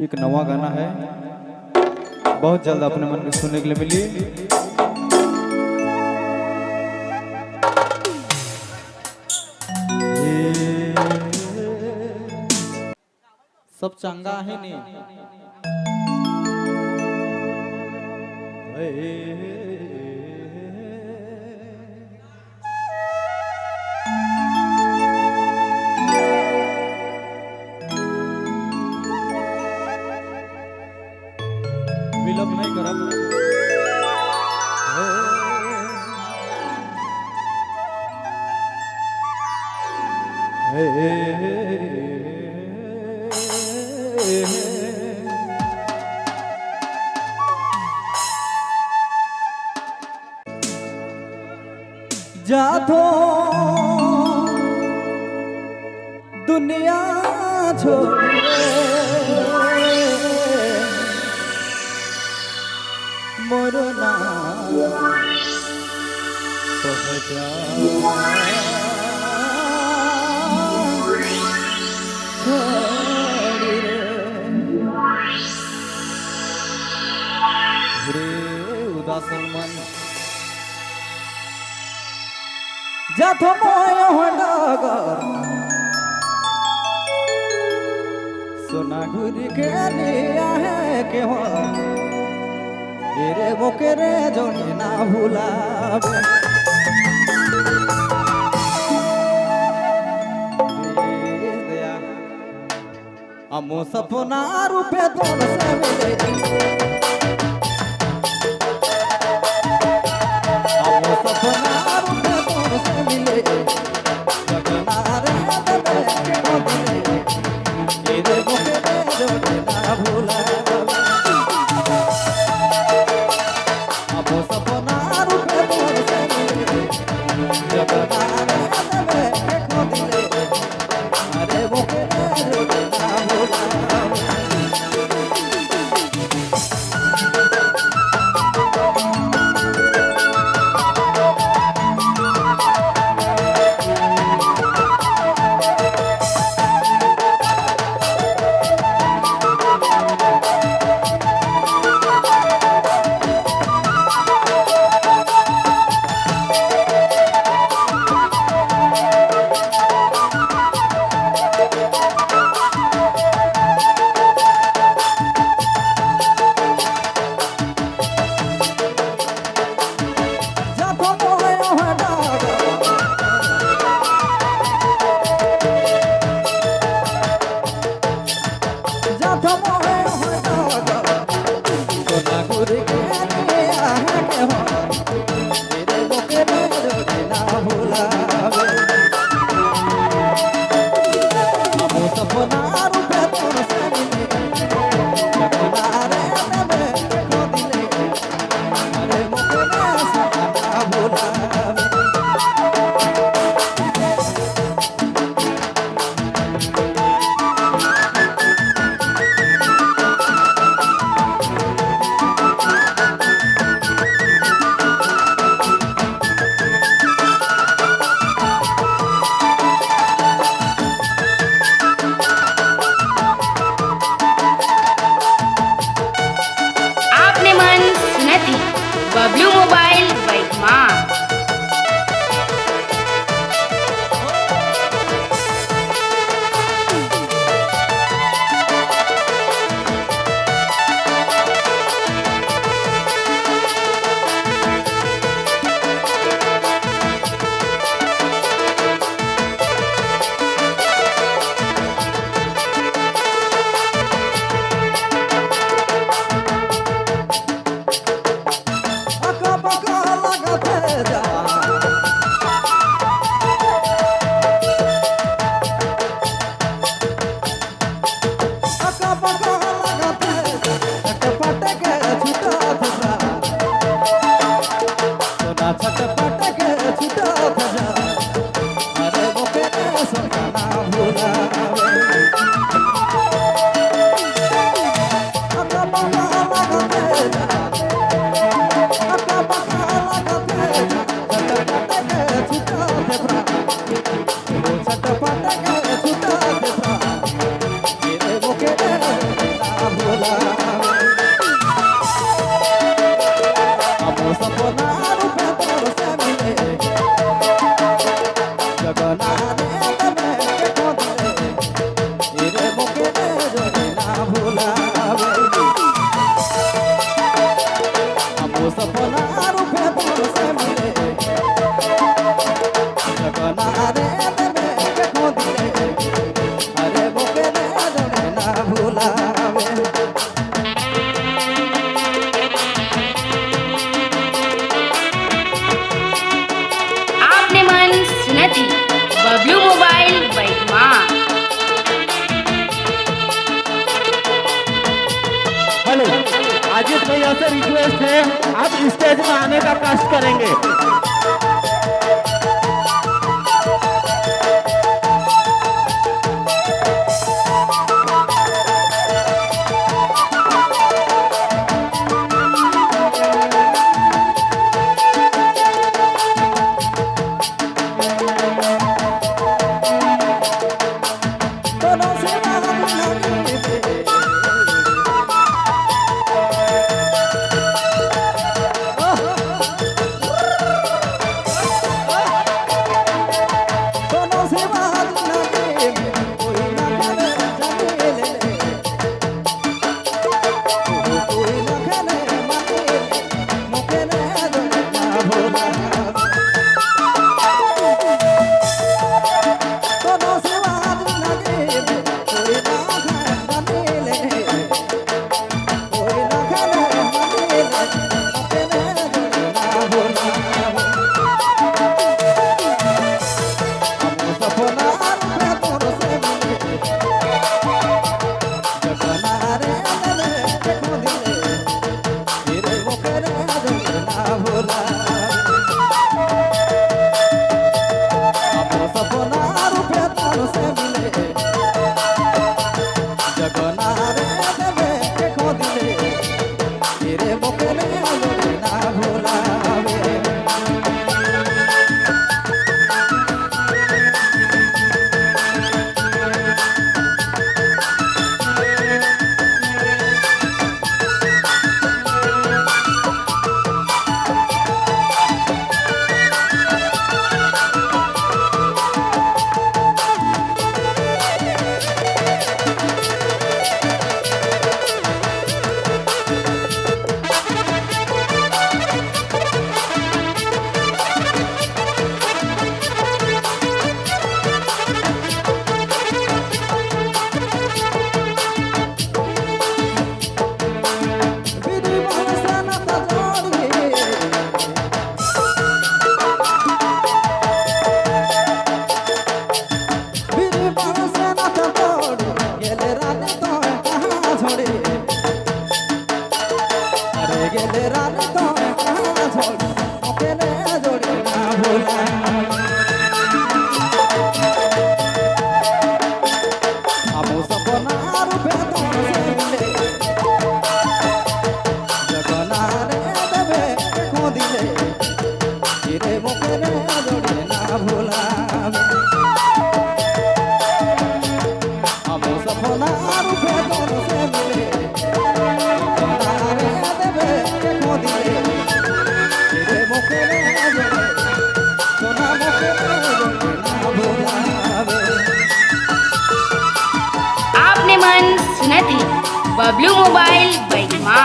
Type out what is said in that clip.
एक नवा गाना है, बहुत जल्द अपने मन में सुनने के लिए मिली। सब चंगा है ने विलंब नहीं करब। जातो दुनिया छोड़ मोरो ना पहुँचा उदासन मन जातो मोय डगर सोना घुरी के लिया है के हो रे बोके रे जोनी ना भुलावे अमो सपना रूपे तोर से मिले अमो सपना रूपे तोर से मिले सपना रे रे बोके रे जोनी ना भुलावे राजीव भैया से रिक्वेस्ट है, आप स्टेज में आने का कष्ट करेंगे। दोनों से बात दोनों से बात लगे कोई ना करे जाने ले कोई ना करे माने मुके ने ना भोला दोनों से बात लगे कोई ना करे जाने ले कोई ना करे माने मुके ने ना भोला सपना में तोर से मिले जगना रे दिले देखो दिले तेरे मुखे रे ना भोला सपना रूपे तोर से मिले जगना रे दिले देखो दिले तेरे मुखे रे ना भोला विधि मनसा नाता जोड़िए विधि मनसा नाता जोड़ गेले रानी तो कहाँ छोड़े अरे गेले रानी तो कहाँ छोड़े ओके ने जोड़े ना भोला अब सपना रूपे तोर से मिले जगना रे देवे देखो दिले तेरे मुखे रे जोड़े ना भोला अब सपना रूपे तोर से मिले जगना रे देवे देखो दिले तेरे मुखे रे जोड़े सोना मुखे रे जोड़े ना भोला आपने मन सुना थी बबलू मोबाइल बैठमा।